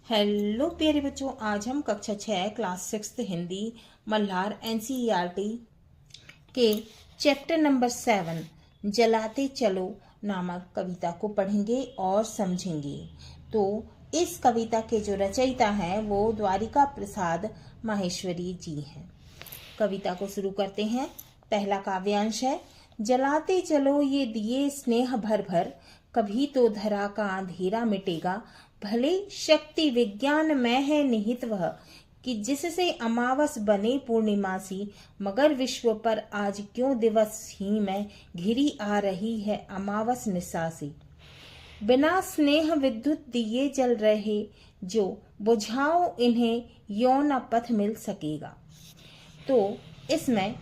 Hello प्यारे बच्चों, आज हम कक्षा 6 क्लास 6 हिंदी मल्हार एनसीईआरटी के चैप्टर नंबर 7 जलाते चलो नामक कविता को पढ़ेंगे और समझेंगे। तो इस कविता के जो रचयिता हैं वो द्वारिका प्रसाद माहेश्वरी जी हैं। कविता को शुरू करते हैं। पहला काव्यांश है, जलाते चलो ये दिए स्नेह भर भर, कभी तो धरा का अंधेरा मिटेगा। भले शक्ति विज्ञान में है निहित वह, कि जिससे अमावस बने पूर्णिमासी, मगर विश्व पर आज क्यों दिवस ही में घिरी आ रही है अमावस निशासी। बिना स्नेह विद्युत दिए जल रहे, जो बुझाओ इन्हें यो न पथ मिल सकेगा। तो इसमें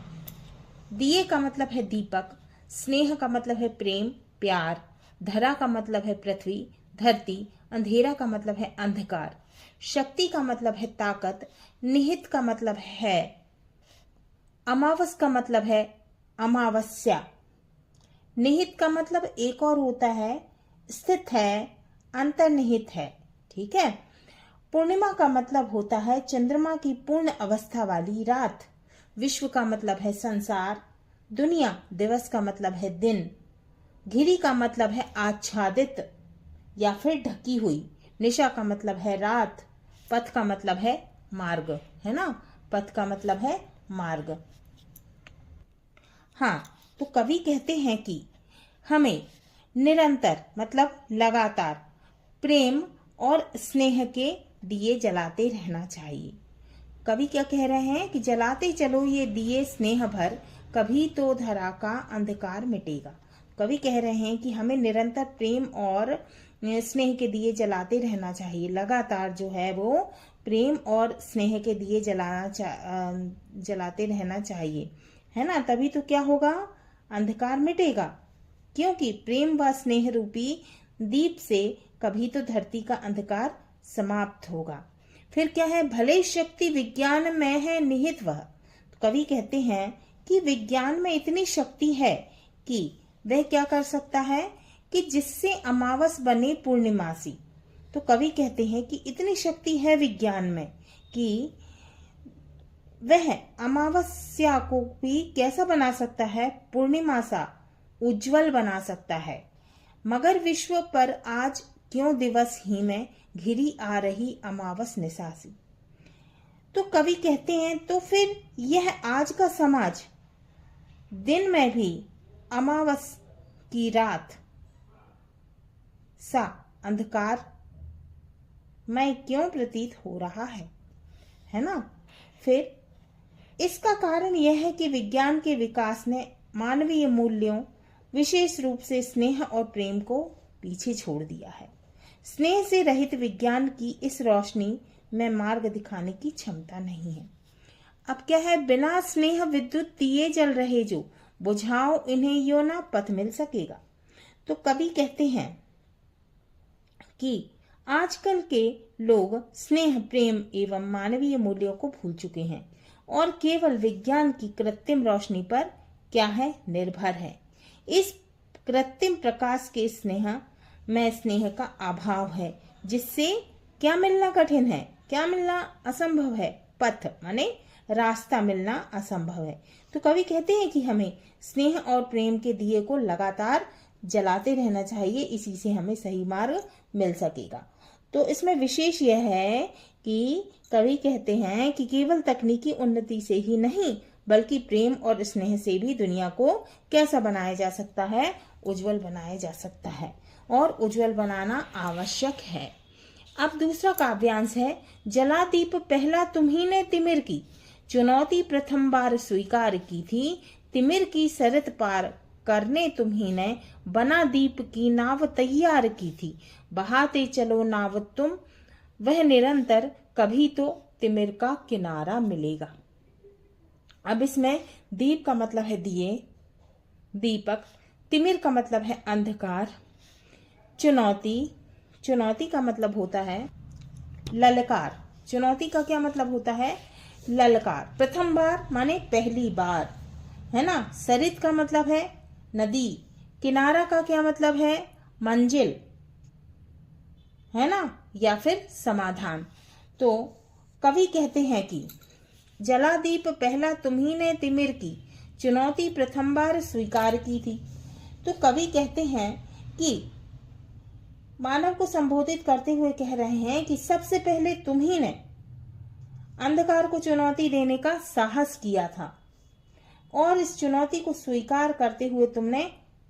दिए का मतलब है दीपक, स्नेह का मतलब है प्रेम प्यार, धरा का मतलब है पृथ्वी धरती, अंधेरा का मतलब है अंधकार, शक्ति का मतलब है ताकत, निहित का मतलब है अमावस का मतलब है अमावस्या। निहित का मतलब एक और होता है स्थित है, अंतर्निहित है। ठीक है। पूर्णिमा का मतलब होता है चंद्रमा की पूर्ण अवस्था वाली रात। विश्व का मतलब है संसार, दुनिया। दिवस का मतलब है दिन। घिरी का मतलब है आच्छादित या फिर ढकी हुई। निशा का मतलब है रात। पथ का मतलब है मार्ग, है ना। पथ का मतलब है मार्ग। हाँ, तो कवि कहते हैं कि हमें निरंतर मतलब लगातार प्रेम और स्नेह के दिए जलाते रहना चाहिए। कवि क्या कह रहे हैं कि जलाते चलो ये दिए स्नेह भर, कभी तो धरा का अंधकार मिटेगा। कवि कह रहे हैं कि हमें निरंतर प्रेम और स्नेह के दिए जलाते रहना चाहिए। लगातार जो है वो प्रेम और स्नेह के दिए जलाते रहना चाहिए, है ना। तभी तो क्या होगा, अंधकार मिटेगा। क्योंकि प्रेम व स्नेह रूपी दीप से कभी तो धरती का अंधकार समाप्त होगा। फिर क्या है, भले शक्ति विज्ञान में है निहित वह। तो कवि कहते हैं कि विज्ञान में इतनी शक्ति है कि वह क्या कर सकता है कि जिससे अमावस बने पूर्णिमासी। तो कवि कहते हैं कि इतनी शक्ति है विज्ञान में कि वह अमावस्या को भी कैसा बना सकता है, पूर्णिमा सा उज्जवल बना सकता है। मगर विश्व पर आज क्यों दिवस ही में घिरी आ रही अमावस निशासी। तो कवि कहते हैं तो फिर यह आज का समाज दिन में भी अमावस की रात सा अंधकार में क्यों प्रतीत हो रहा है ना। फिर इसका कारण यह है कि विज्ञान के विकास ने मानवीय मूल्यों विशेष रूप से स्नेह और प्रेम को पीछे छोड़ दिया है। स्नेह से रहित विज्ञान की इस रोशनी में मार्ग दिखाने की क्षमता नहीं है। अब क्या है, बिना स्नेह विद्युत दिए जल रहे, जो बुझाओ इन्हें यो ना पथ मिल सकेगा। तो कवि कहते हैं कि आजकल के लोग स्नेह प्रेम एवं मानवीय मूल्यों को भूल चुके हैं और केवल विज्ञान की कृत्रिम रोशनी पर क्या है, निर्भर है। इस कृत्रिम प्रकाश के स्नेह में स्नेह का अभाव है, जिससे क्या मिलना कठिन है, क्या मिलना असंभव है, पथ माने रास्ता मिलना असंभव है। तो कवि कहते हैं कि हमें स्नेह और प्रेम के दिए को लगातार जलाते रहना चाहिए, इसी से हमें सही मार्ग मिल सकेगा। तो इसमें विशेष यह है कि कवि कहते हैं कि केवल तकनीकी उन्नति से ही नहीं, बल्कि प्रेम और स्नेह से भी दुनिया को कैसा बनाया जा सकता है, उज्जवल बनाया जा सकता है और उज्जवल बनाना आवश्यक है। अब दूसरा काव्यांश है, जला दीप पहला तुम्ही ने तिमिर की, चुनौती प्रथम बार स्वीकार की थी, तिमिर की सरत पार करने तुम्ही ने बना दीप की नाव तैयार की थी, बहाते चलो नाव तुम वह निरंतर, कभी तो तिमिर का किनारा मिलेगा। अब इसमें दीप का मतलब है दिए दीपक, तिमिर का मतलब है अंधकार, चुनौती, चुनौती का मतलब होता है ललकार। चुनौती का क्या मतलब होता है, ललकार। प्रथम बार माने पहली बार, है ना। सरित का मतलब है नदी, किनारा का क्या मतलब है, मंजिल, है ना, या फिर समाधान। तो कवि कहते हैं कि जला दीप पहला तुम्ही ने तिमिर की, चुनौती प्रथम बार स्वीकार की थी। तो कवि कहते हैं कि मानव को संबोधित करते हुए कह रहे हैं कि सबसे पहले तुम्ही ने अंधकार को चुनौती देने का साहस किया था और इस चुनौती को स्वीकार करते हुए तुमने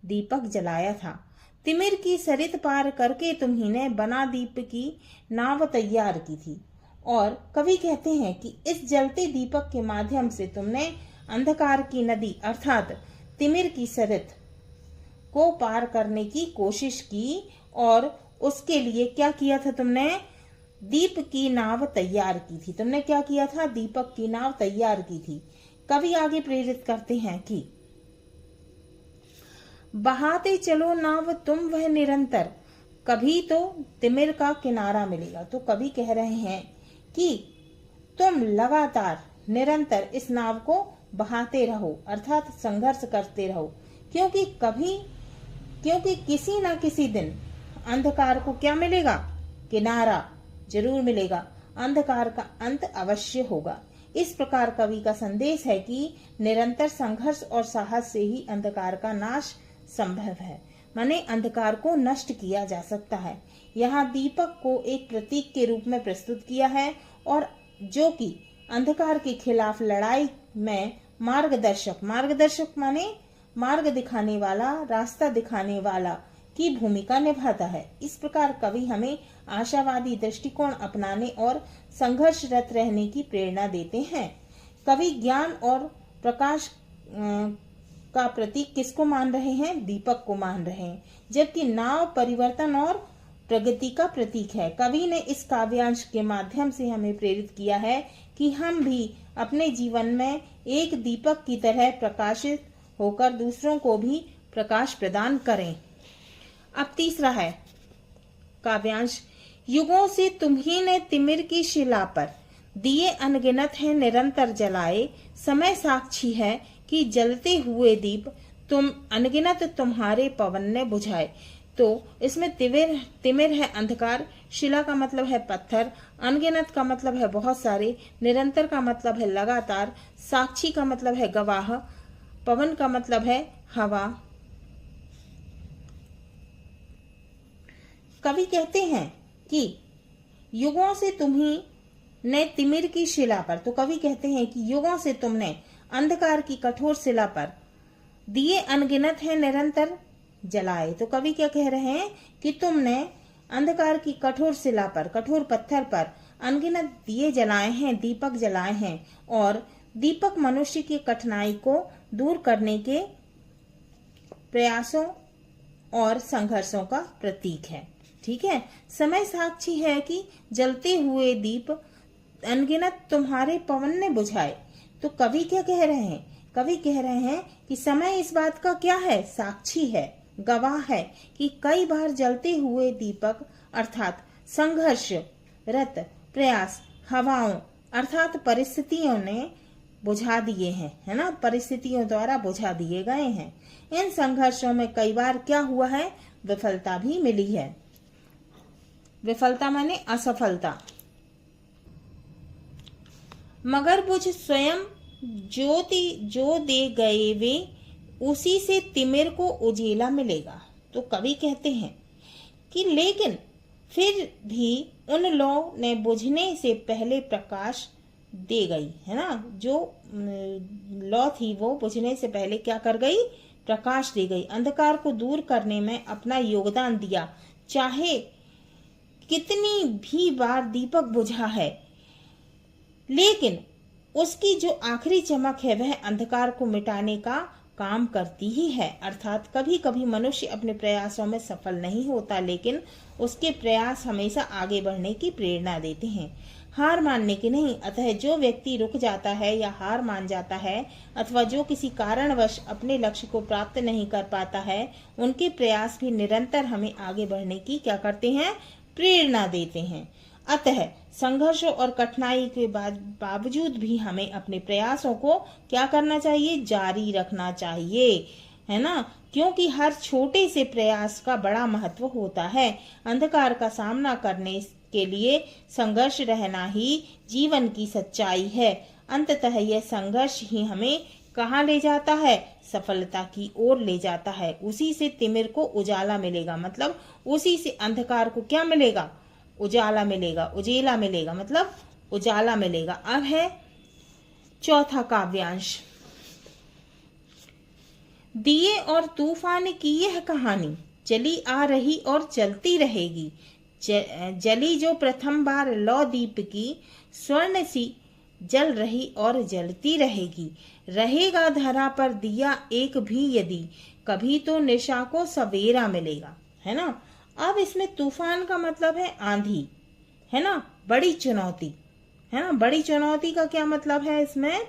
दीपक जलाया था। तिमिर की सरित पार करके तुम्ही ने बना दीप की नाव तैयार की थी। और कवि कहते हैं कि इस जलते दीपक के माध्यम से तुमने अंधकार की नदी अर्थात तिमिर की सरित को पार करने की कोशिश की और उसके लिए क्या किया था, तुमने दीप की नाव तैयार की थी। तुमने क्या किया था, दीपक की नाव तैयार की थी। कवि आगे प्रेरित करते हैं कि बहाते चलो नाव तुम वह निरंतर, कभी तो तिमिर का किनारा मिलेगा। तो कवि कह रहे हैं कि तुम लगातार निरंतर इस नाव को बहाते रहो अर्थात संघर्ष करते रहो, क्योंकि किसी न किसी दिन अंधकार को क्या मिलेगा, किनारा जरूर मिलेगा, अंधकार का अंत अवश्य होगा। इस प्रकार कवि का संदेश है कि निरंतर संघर्ष और साहस से ही अंधकार का नाश संभव है, माने अंधकार को नष्ट किया जा सकता है। यहाँ दीपक को एक प्रतीक के रूप में प्रस्तुत किया है और जो कि अंधकार के खिलाफ लड़ाई में मार्गदर्शक माने मार्ग दिखाने वाला, रास्ता दिखाने वाला की भूमिका निभाता है। इस प्रकार कवि हमें आशावादी दृष्टिकोण अपनाने और संघर्षरत रहने की प्रेरणा देते हैं। कवि ज्ञान और प्रकाश का प्रतीक किसको मान रहे हैं, दीपक को मान रहे हैं, जबकि नाव परिवर्तन और प्रगति का प्रतीक है। कवि ने इस काव्यांश के माध्यम से हमें प्रेरित किया है कि हम भी अपने जीवन में एक दीपक की तरह प्रकाशित होकर दूसरों को भी प्रकाश प्रदान करें। अब तीसरा है काव्यांश, युगों से तुम्ही ने तिमिर की शिला पर दिए अनगिनत हैं निरंतर जलाए, समय साक्षी है कि जलते हुए दीप तुम अनगिनत तुम्हारे पवन ने बुझाए। तो इसमें तिमिर है अंधकार, शिला का मतलब है पत्थर, अनगिनत का मतलब है बहुत सारे, निरंतर का मतलब है लगातार, साक्षी का मतलब है गवाह, पवन का मतलब है हवा। कवि कहते हैं कि युगों से तुम्ही ने तिमिर की शिला पर, तो कवि कहते हैं कि युगों से तुमने अंधकार की कठोर शिला पर दिए अनगिनत है निरंतर जलाए। तो कवि क्या कह रहे हैं कि तुमने अंधकार की कठोर शिला पर, कठोर पत्थर पर अनगिनत दिए जलाए हैं, दीपक जलाए हैं, और दीपक मनुष्य की कठिनाई को दूर करने के प्रयासों और संघर्षों का प्रतीक है। ठीक है, समय साक्षी है कि जलते हुए दीप अनगिनत तुम्हारे पवन ने बुझाए। तो कवि क्या कह रहे हैं, कवि कह रहे हैं कि समय इस बात का क्या है, साक्षी है, गवाह है कि कई बार जलते हुए दीपक अर्थात संघर्ष रत प्रयास हवाओं अर्थात परिस्थितियों ने बुझा दिए हैं, है ना, परिस्थितियों द्वारा बुझा दिए गए हैं। इन संघर्षों में कई बार क्या हुआ है, विफलता भी मिली है। विफलता माने असफलता। मगर बुझ स्वयं ज्योति जो दे गए वे, उसी से तिमिर को उजेला मिलेगा। तो कवि कहते हैं कि लेकिन फिर भी उन लौ ने बुझने से पहले प्रकाश दे गई, है ना, जो लौ थी वो बुझने से पहले क्या कर गई, प्रकाश दे गई, अंधकार को दूर करने में अपना योगदान दिया। चाहे कितनी भी बार दीपक बुझा है, लेकिन उसकी जो आखिरी चमक है वह अंधकार को मिटाने का काम करती ही है। अर्थात कभी कभी मनुष्य अपने प्रयासों में सफल नहीं होता, लेकिन उसके प्रयास हमेशा आगे बढ़ने की प्रेरणा देते हैं, हार मानने की नहीं। अतः जो व्यक्ति रुक जाता है या हार मान जाता है अथवा जो किसी कारणवश अपने लक्ष्य को प्राप्त नहीं कर पाता है, उनके प्रयास भी निरंतर हमें आगे बढ़ने की क्या करते हैं, प्रेरणा देते हैं। अतः संघर्षों और कठिनाई के बावजूद भी हमें अपने प्रयासों को क्या करना चाहिए, जारी रखना चाहिए। है ना, क्योंकि हर छोटे से प्रयास का बड़ा महत्व होता है। अंधकार का सामना करने के लिए संघर्ष रहना ही जीवन की सच्चाई है। अंततः यह संघर्ष ही हमें कहाँ ले जाता है? सफलता की ओर ले जाता है। उसी से तिमिर को उजाला मिलेगा, मतलब उसी से अंधकार को क्या मिलेगा? उजाला मिलेगा, उजेला मिलेगा, मतलब उजाला मिलेगा। अब है चौथा काव्यांश। दिए और तूफान की यह कहानी चली आ रही और चलती रहेगी। जली जो प्रथम बार लौ दीप की, स्वर्ण सी जल रही और जलती रहेगी। रहेगा धरा पर दिया एक भी यदि, कभी तो निशा को सवेरा मिलेगा। है ना। अब इसमें तूफान का मतलब है आंधी, है ना, बड़ी चुनौती, है ना। बड़ी चुनौती का क्या मतलब है? इसमें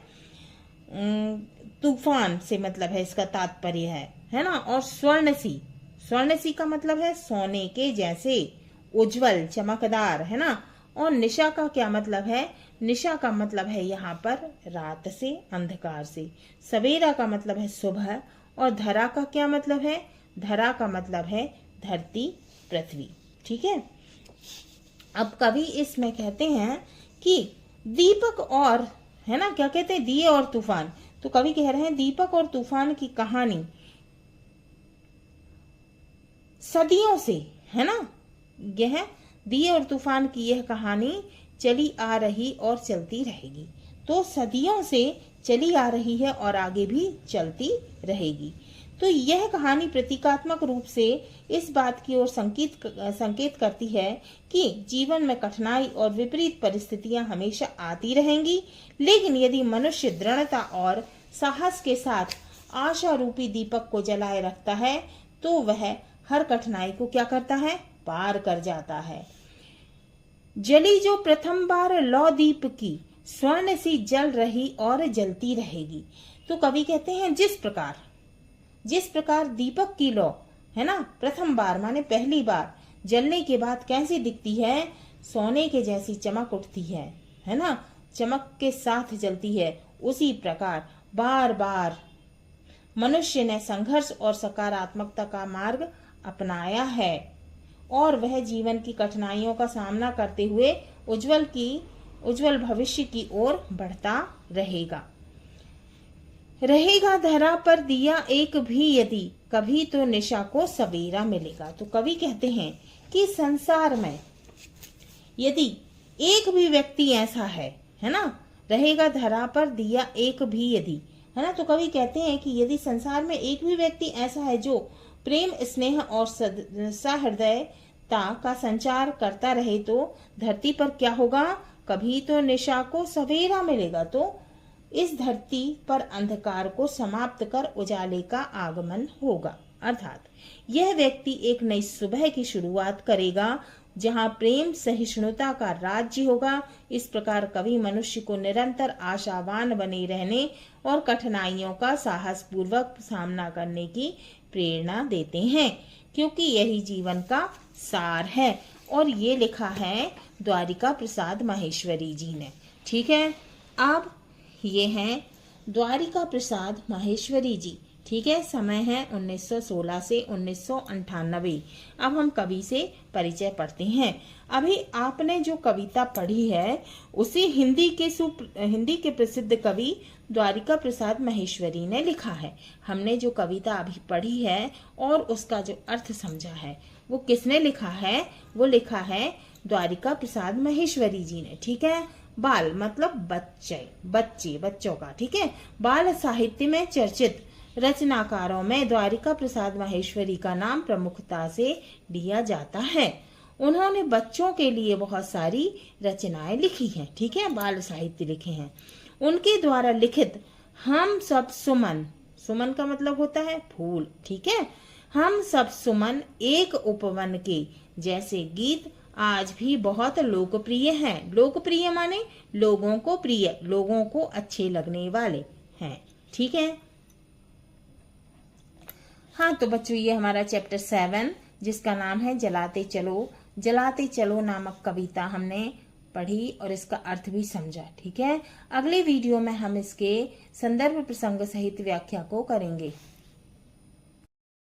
तूफान से मतलब है, इसका तात्पर्य है ना। और स्वर्णसी, स्वर्णसी का मतलब है सोने के जैसे, उज्जवल, चमकदार, है ना। और निशा का क्या मतलब है? निशा का मतलब है यहाँ पर रात से, अंधकार से। सवेरा का मतलब है सुबह। और धरा का क्या मतलब है? धरा का मतलब है धरती, पृथ्वी। ठीक है। अब कवि इसमें कहते हैं कि दीपक और, है ना, क्या कहते हैं? दिए और तूफान। तो कवि कह रहे हैं दीपक और तूफान की कहानी सदियों से, है ना, यह दिए और तूफान की यह कहानी चली आ रही और चलती रहेगी। तो सदियों से चली आ रही है और आगे भी चलती रहेगी। तो यह कहानी प्रतीकात्मक रूप से इस बात की ओर संकेत करती है कि जीवन में कठिनाई और विपरीत परिस्थितियां हमेशा आती रहेंगी, लेकिन यदि मनुष्य दृढ़ता और साहस के साथ आशा रूपी दीपक को जलाए रखता है तो वह हर कठिनाई को क्या करता है? पार कर जाता है। जली जो प्रथम बार लौ दीप की, स्वर्ण सी जल रही और जलती रहेगी। तो कवि कहते हैं जिस प्रकार दीपक की लौ, है ना, प्रथम बार माने पहली बार जलने के बाद कैसी दिखती है? सोने के जैसी चमक उठती है ना, चमक के साथ जलती है। उसी प्रकार बार बार मनुष्य ने संघर्ष और सकारात्मकता का मार्ग अपनाया है और वह जीवन की कठिनाइयों का सामना करते हुए उज्जवल भविष्य की ओर बढ़ता रहेगा। रहेगा धरा पर दिया एक भी यदि, कभी तो निशा को सवेरा मिलेगा। तो कवि कहते हैं कि संसार में यदि एक भी व्यक्ति ऐसा है ना, रहेगा धरा पर दिया एक भी यदि, है ना। तो कवि कहते हैं कि यदि संसार में एक भी व्यक्ति ऐसा है जो प्रेम, स्नेह और सहृदयता का संचार करता रहे तो धरती पर क्या होगा? कभी तो निशा को सवेरा मिलेगा। तो इस धरती पर अंधकार को समाप्त कर उजाले का आगमन होगा, अर्थात यह व्यक्ति एक नई सुबह की शुरुआत करेगा जहां प्रेम, सहिष्णुता का राज्य होगा। इस प्रकार कवि मनुष्य को निरंतर आशावान बने रहने और कठिनाइयों का साहस पूर्वक सामना करने की प्रेरणा देते हैं, क्योंकि यही जीवन का सार है। और ये लिखा है द्वारिका प्रसाद माहेश्वरी जी ने। ठीक है। अब ये हैं द्वारिका प्रसाद माहेश्वरी जी। ठीक है। समय है 1916 से 1998। अब हम कवि से परिचय पढ़ते हैं। अभी आपने जो कविता पढ़ी है उसे हिंदी के प्रसिद्ध कवि द्वारिका प्रसाद माहेश्वरी ने लिखा है। हमने जो कविता अभी पढ़ी है और उसका जो अर्थ समझा है वो किसने लिखा है? वो लिखा है द्वारिका प्रसाद माहेश्वरी जी ने। ठीक है। बाल मतलब बच्चों का। ठीक है। बाल साहित्य में चर्चित रचनाकारों में द्वारिका प्रसाद माहेश्वरी का नाम प्रमुखता से लिया जाता है। उन्होंने बच्चों के लिए बहुत सारी रचनाएं लिखी हैं। ठीक है। बाल साहित्य लिखे हैं। उनके द्वारा लिखित हम सब सुमन, सुमन का मतलब होता है फूल। ठीक है। हम सब सुमन, एक उपवन के जैसे गीत आज भी बहुत लोकप्रिय हैं। लोकप्रिय माने लोगों को प्रिय, लोगों को अच्छे लगने वाले हैं। ठीक है। हाँ तो बच्चों ये हमारा चैप्टर 7 जिसका नाम है जलाते चलो नामक कविता हमने पढ़ी और इसका अर्थ भी समझा। ठीक है। अगले वीडियो में हम इसके संदर्भ प्रसंग सहित व्याख्या को करेंगे।